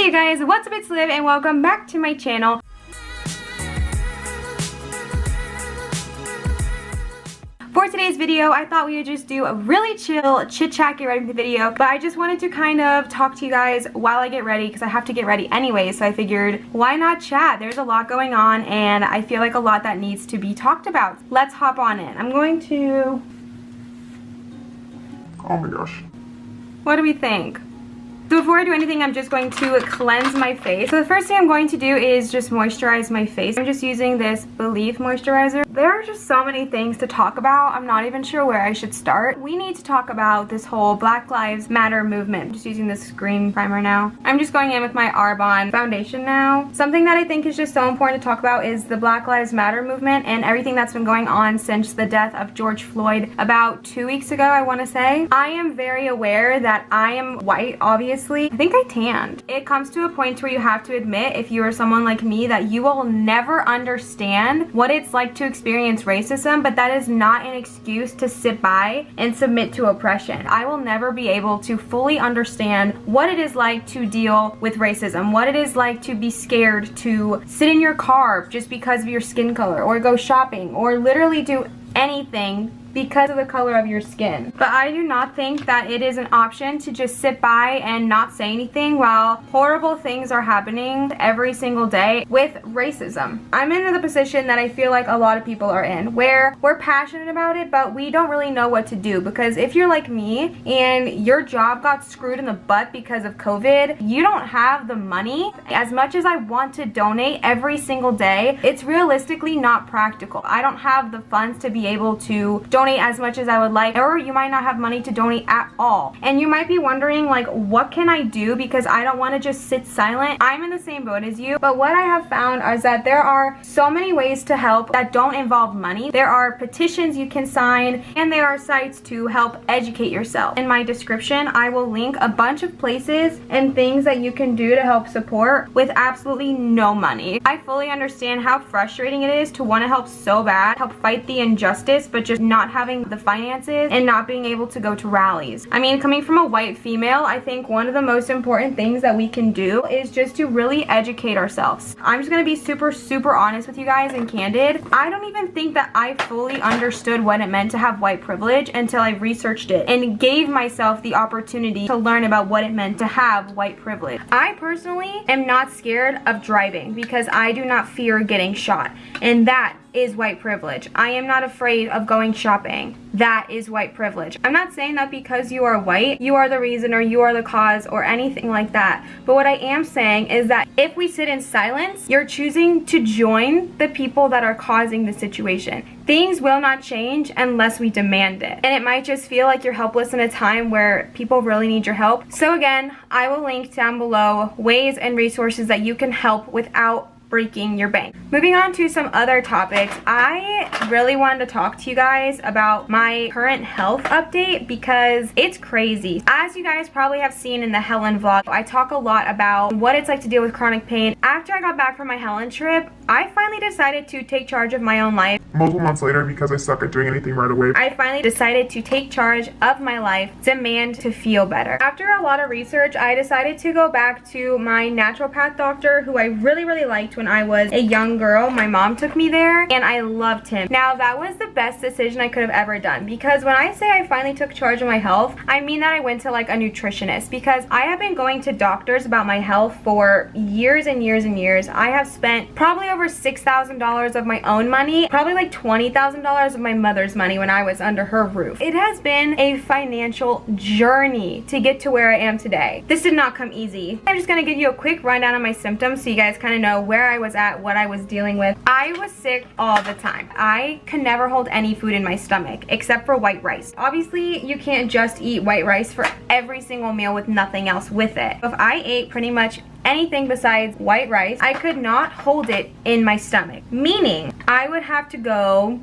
Hey guys, what's up, it's Liv and welcome back to my channel. For today's video, I thought we would just do a really chill chit-chat, get ready for the video, but I just wanted to kind of talk to you guys while I get ready because I have to get ready anyway, so I figured why not chat? There's a lot going on and I feel like a lot that needs to be talked about. Let's hop on in. I'm going to... Oh my gosh. What do we think? So before I do anything, I'm just going to cleanse my face. So the first thing I'm going to do is just moisturize my face. I'm just using this Belief moisturizer. There are just so many things to talk about. I'm not even sure where I should start. We need to talk about this whole Black Lives Matter movement. I'm just using this green primer now. I'm just going in with my Arbonne foundation now. Something that I think is just so important to talk about is the Black Lives Matter movement and everything that's been going on since the death of George Floyd about 2 weeks ago, I want to say. I am very aware that I am white, obviously. I think I tanned. It comes to a point where you have to admit, if you are someone like me, that you will never understand what it's like to experience racism, but that is not an excuse to sit by and submit to oppression. I will never be able to fully understand what it is like to deal with racism, what it is like to be scared to sit in your car just because of your skin color, or go shopping, or literally do anything because of the color of your skin. But I do not think that it is an option to just sit by and not say anything while horrible things are happening every single day with racism. I'm in the position that I feel like a lot of people are in, where we're passionate about it, but we don't really know what to do. Because if you're like me and your job got screwed in the butt because of COVID, you don't have the money. As much as I want to donate every single day, it's realistically not practical. I don't have the funds to be able to donate as much as I would like, or you might not have money to donate at all. And you might be wondering, like, what can I do, because I don't want to just sit silent. I'm in the same boat as you, but what I have found is that there are so many ways to help that don't involve money. There are petitions you can sign, and there are sites to help educate yourself. In my description, I will link a bunch of places and things that you can do to help support with absolutely no money. I fully understand how frustrating it is to want to help so bad, help fight the injustice, but just not having the finances and not being able to go to rallies. I mean, coming from a white female, I think one of the most important things that we can do is just to really educate ourselves. I'm just gonna be super honest with you guys and candid. I don't even think that I fully understood what it meant to have white privilege until I researched it and gave myself the opportunity to learn about what it meant to have white privilege. I personally am not scared of driving because I do not fear getting shot, and that is white privilege. I am not afraid of going shopping. That is white privilege. I'm not saying that because you are white, you are the reason or you are the cause or anything like that. But what I am saying is that if we sit in silence, you're choosing to join the people that are causing the situation. Things will not change unless we demand it. And it might just feel like you're helpless in a time where people really need your help. So again, I will link down below ways and resources that you can help without breaking your bank. Moving on to some other topics, I really wanted to talk to you guys about my current health update because it's crazy. As you guys probably have seen in the Helen vlog, I talk a lot about what it's like to deal with chronic pain. After I got back from my Helen trip, I finally decided to take charge of my own life. Multiple months later, because I suck at doing anything right away, I finally decided to take charge of my life, demand to feel better. After a lot of research, I decided to go back to my naturopath doctor, who I really liked when I was a young girl. My mom took me there and I loved him. Now, that was the best decision I could have ever done, because when I say I finally took charge of my health, I mean that I went to like a nutritionist, because I have been going to doctors about my health for years and years and years. I have spent probably over $6,000 of my own money, probably like $20,000 of my mother's money when I was under her roof. It has been a financial journey to get to where I am today. This did not come easy. I'm just gonna give you a quick rundown of my symptoms so you guys kind of know where I was at, what I was dealing with. I was sick all the time. I can never hold any food in my stomach except for white rice. Obviously, you can't just eat white rice for every single meal with nothing else with it. If I ate pretty much anything besides white rice, I could not hold it in my stomach, meaning I would have to go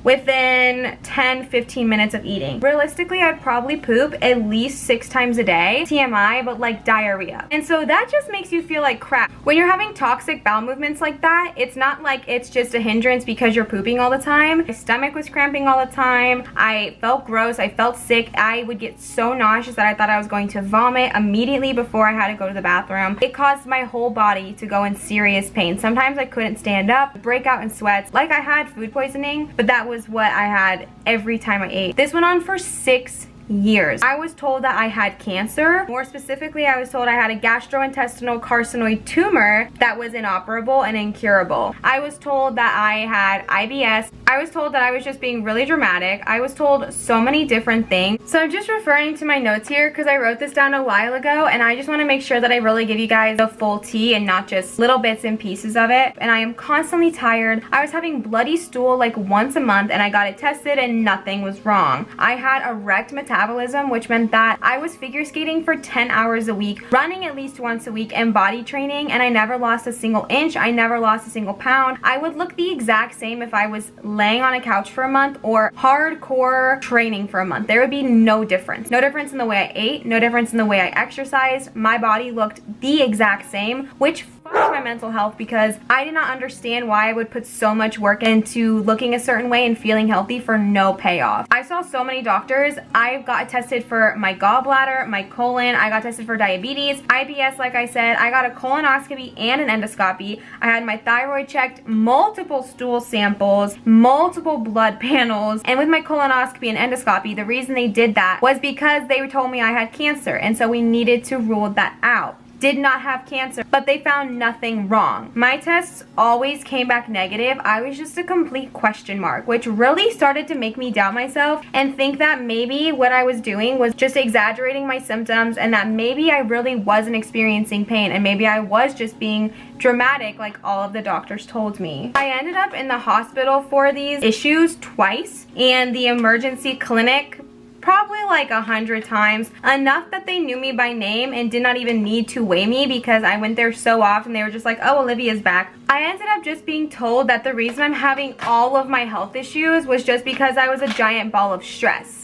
within 10-15 minutes of eating. Realistically, I'd probably poop at least 6 times a day. TMI, but like diarrhea. And so that just makes you feel like crap. When you're having toxic bowel movements like that, it's not like it's just a hindrance because you're pooping all the time. My stomach was cramping all the time. I felt gross. I felt sick. I would get so nauseous that I thought I was going to vomit immediately before I had to go to the bathroom. It caused my whole body to go in serious pain. Sometimes I couldn't stand up, break out in sweats, like I had food poisoning, but that was what I had every time I ate. This went on for 6 years. I was told that I had cancer. More specifically, I was told I had a gastrointestinal carcinoid tumor that was inoperable and incurable. I was told that I had IBS. I was told that I was just being really dramatic. I was told so many different things. So I'm just referring to my notes here because I wrote this down a while ago, and I just want to make sure that I really give you guys the full tea and not just little bits and pieces of it. And I am constantly tired. I was having bloody stool like once a month, and I got it tested and nothing was wrong. I had a wrecked metabolism, which meant that I was figure skating for 10 hours a week, running at least once a week, and body training, and I never lost a single inch. I never lost a single pound. I would look the exact same if I was laying on a couch for a month or hardcore training for a month. There would be no difference. No difference in the way I ate, no difference in the way I exercised. My body looked the exact same, which my mental health because I did not understand why I would put so much work into looking a certain way and feeling healthy for no payoff. I saw so many doctors. I got tested for my gallbladder, my colon. I got tested for diabetes, IBS, like I said. I got a colonoscopy and an endoscopy. I had my thyroid checked, multiple stool samples, multiple blood panels. And with my colonoscopy and endoscopy, the reason they did that was because they told me I had cancer. And so we needed to rule that out. Did not have cancer, but they found nothing wrong. My tests always came back negative. I was just a complete question mark, which really started to make me doubt myself and think that maybe what I was doing was just exaggerating my symptoms and that maybe I really wasn't experiencing pain and maybe I was just being dramatic like all of the doctors told me. I ended up in the hospital for these issues twice and the emergency clinic probably like 100 times, enough that they knew me by name and did not even need to weigh me because I went there so often. They were just like, oh, Olivia's back. I ended up just being told that the reason I'm having all of my health issues was just because I was a giant ball of stress.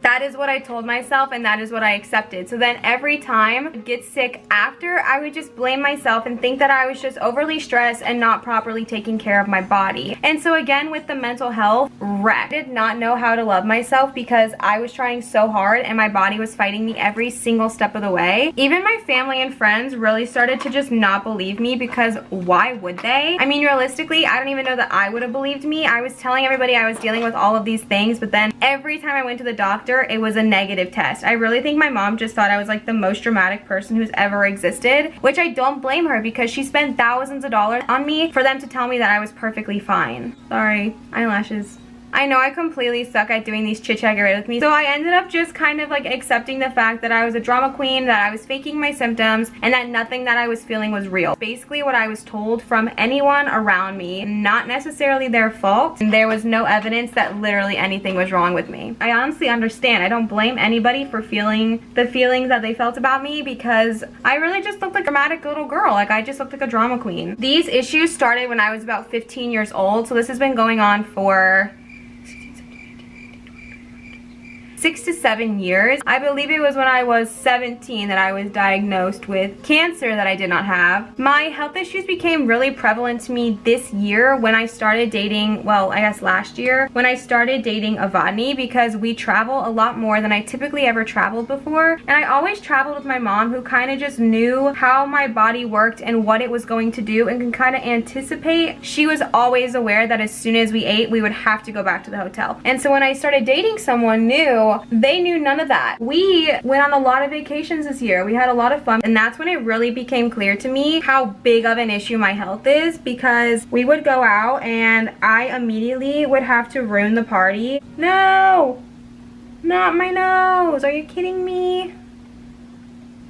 That is what I told myself and that is what I accepted. So then every time I get sick after, I would just blame myself and think that I was just overly stressed and not properly taking care of my body. And so again, with the mental health wreck, I did not know how to love myself because I was trying so hard and my body was fighting me every single step of the way. Even my family and friends really started to just not believe me because why would they? I mean, realistically, I don't even know that I would have believed me. I was telling everybody I was dealing with all of these things, but then every time I went to the doctor, it was a negative test. I really think my mom just thought I was like the most dramatic person who's ever existed, which I don't blame her because she spent thousands of dollars on me for them to tell me that I was perfectly fine. Sorry, eyelashes. I know I completely suck at doing these chit chat get rid with me. So I ended up just kind of like accepting the fact that I was a drama queen, that I was faking my symptoms, and that nothing that I was feeling was real. Basically what I was told from anyone around me, not necessarily their fault, and there was no evidence that literally anything was wrong with me. I honestly understand. I don't blame anybody for feeling the feelings that they felt about me because I really just looked like a dramatic little girl. Like I just looked like a drama queen. These issues started when I was about 15 years old, so this has been going on for 6 to 7 years. I believe it was when I was 17 that I was diagnosed with cancer that I did not have. My health issues became really prevalent to me this year when I started dating, well, I guess last year, when I started dating Avadni because we travel a lot more than I typically ever traveled before. And I always traveled with my mom who kind of just knew how my body worked and what it was going to do and can kind of anticipate. She was always aware that as soon as we ate, we would have to go back to the hotel. And so when I started dating someone new, they knew none of that. We went on a lot of vacations this year. We had a lot of fun. And that's when it really became clear to me how big of an issue my health is because we would go out and I immediately would have to ruin the party. No! Not my nose! Are you kidding me?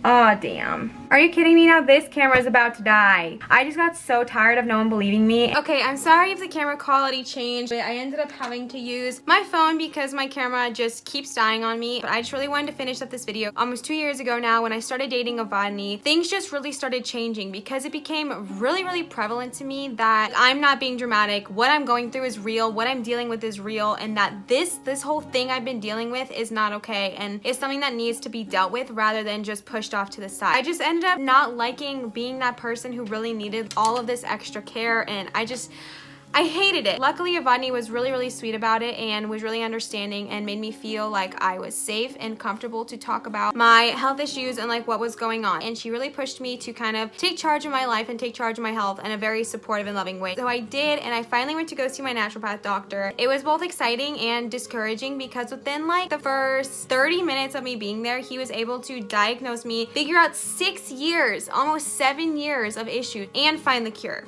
Aw, damn. Are you kidding me now? This camera is about to die. I just got so tired of no one believing me. Okay, I'm sorry if the camera quality changed, but I ended up having to use my phone because my camera just keeps dying on me. But I just really wanted to finish up this video. Almost 2 years ago now, when I started dating Avani, things just really started changing because it became really prevalent to me that I'm not being dramatic. What I'm going through is real. What I'm dealing with is real, and that this whole thing I've been dealing with is not okay, and it's something that needs to be dealt with rather than just pushed off to the side. I just ended up not liking being that person who really needed all of this extra care, and I hated it. Luckily, Avani was really sweet about it and was really understanding and made me feel like I was safe and comfortable to talk about my health issues and like what was going on. And she really pushed me to kind of take charge of my life and take charge of my health in a very supportive and loving way. So I did, and I finally went to go see my naturopath doctor. It was both exciting and discouraging because within like the first 30 minutes of me being there, he was able to diagnose me, figure out 6 years, almost 7 years of issues, and find the cure.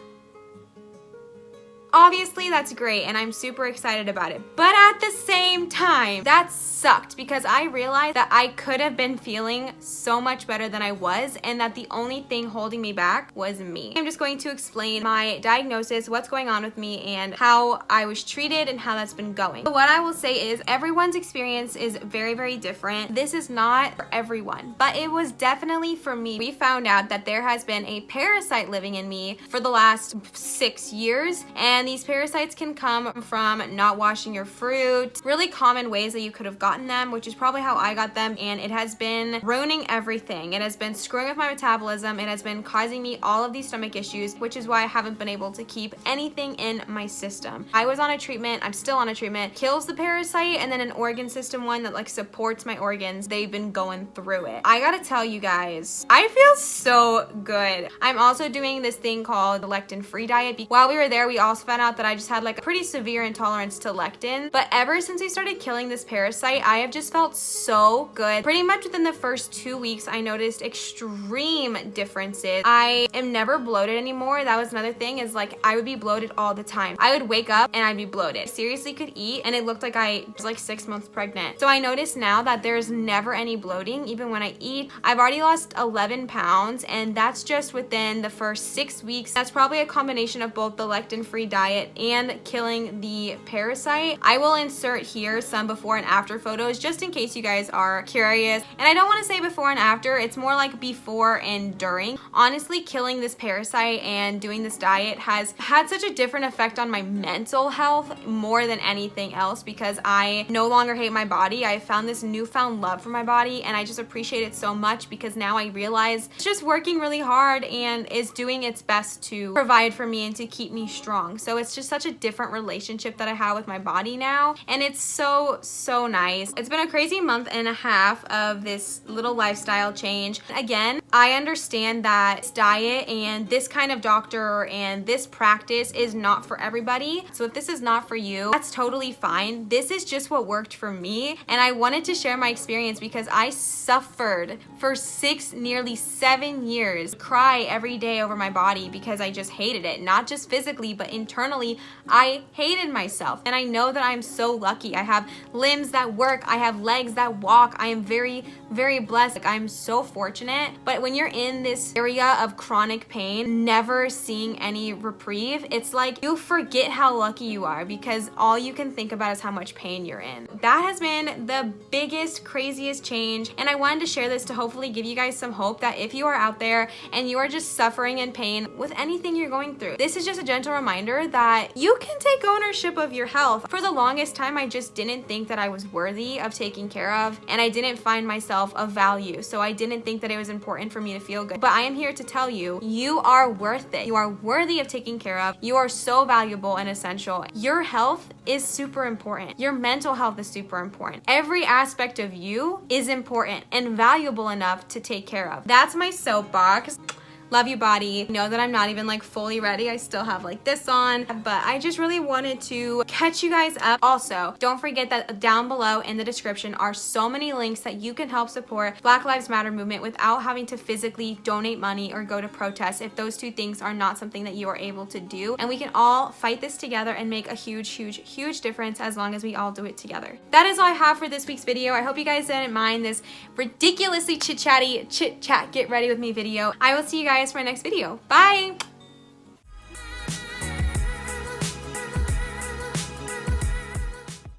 Obviously, that's great, and I'm super excited about it. But at the same time, that sucked because I realized that I could have been feeling so much better than I was, and that the only thing holding me back was me. I'm just going to explain my diagnosis, what's going on with me, and how I was treated and how that's been going. So what I will say is everyone's experience is very different. This is not for everyone, but it was definitely for me. We found out that there has been a parasite living in me for the last 6 years, and these parasites can come from not washing your fruit, really common ways that you could have gotten them, which is probably how I got them, and it has been ruining everything. It has been screwing with my metabolism. It has been causing me all of these stomach issues, which is why I haven't been able to keep anything in my system. I was on a treatment, I'm still on a treatment, kills the parasite, and then an organ system one that like supports my organs. They've been going through it. I gotta tell you guys, I feel so good. I'm also doing this thing called the lectin-free diet. While we were there, we also found out that I just had like a pretty severe intolerance to lectin. But ever since we started killing this parasite, I have just felt so good. Pretty much within the first 2 weeks, I noticed extreme differences. I am never bloated anymore. That was another thing, is like I would be bloated all the time. I would wake up and I'd be bloated. Seriously could eat and it looked like I was like 6 months pregnant. So I noticed now that there's never any bloating even when I eat. I've already lost 11 pounds, and that's just within the first 6 weeks. That's probably a combination of both the lectin-free diet and killing the parasite. I will insert here some before and after photos just in case you guys are curious. And I don't want to say before and after, it's more like before and during. Honestly, killing this parasite and doing this diet has had such a different effect on my mental health more than anything else, because I no longer hate my body. I found this newfound love for my body, and I just appreciate it so much because now I realize it's just working really hard and is doing its best to provide for me and to keep me strong. So it's just such a different relationship that I have with my body now, and it's so nice. It's been a crazy month and a half of this little lifestyle change. Again, I understand that this diet and this kind of doctor and this practice is not for everybody. So if this is not for you, that's totally fine. This is just what worked for me, and I wanted to share my experience because I suffered for 6, nearly 7 years, cry every day over my body because I just hated it, not just physically but internally. I hated myself, and I know that I'm so lucky. I have limbs that work, I have legs that walk. I am very blessed. Like, I'm so fortunate. But when you're in this area of chronic pain, never seeing any reprieve, it's like you forget how lucky you are because all you can think about is how much pain you're in. That has been the biggest, craziest change, and I wanted to share this to hopefully give you guys some hope that if you are out there and you are just suffering in pain with anything you're going through, this is just a gentle reminder that you can take ownership of your health. For the longest time, I just didn't think that I was worthy of taking care of, and I didn't find myself of value, so I didn't think that it was important for me to feel good. But I am here to tell you, you are worth it. You are worthy of taking care of. You are so valuable and essential. Your health is super important. Your mental health is super important. Every aspect of you is important and valuable enough to take care of. That's my soapbox. love you body. Know that I'm not even like fully ready. I still have like this on, but I just really wanted to catch you guys up. Also, don't forget that down below in the description are so many links that you can help support Black Lives Matter movement without having to physically donate money or go to protests if those two things are not something that you are able to do. And we can all fight this together and make a huge difference as long as we all do it together. That is all I have for this week's video. I hope you guys didn't mind this ridiculously chit chat get ready with me video. I will see you guys for my next video. Bye.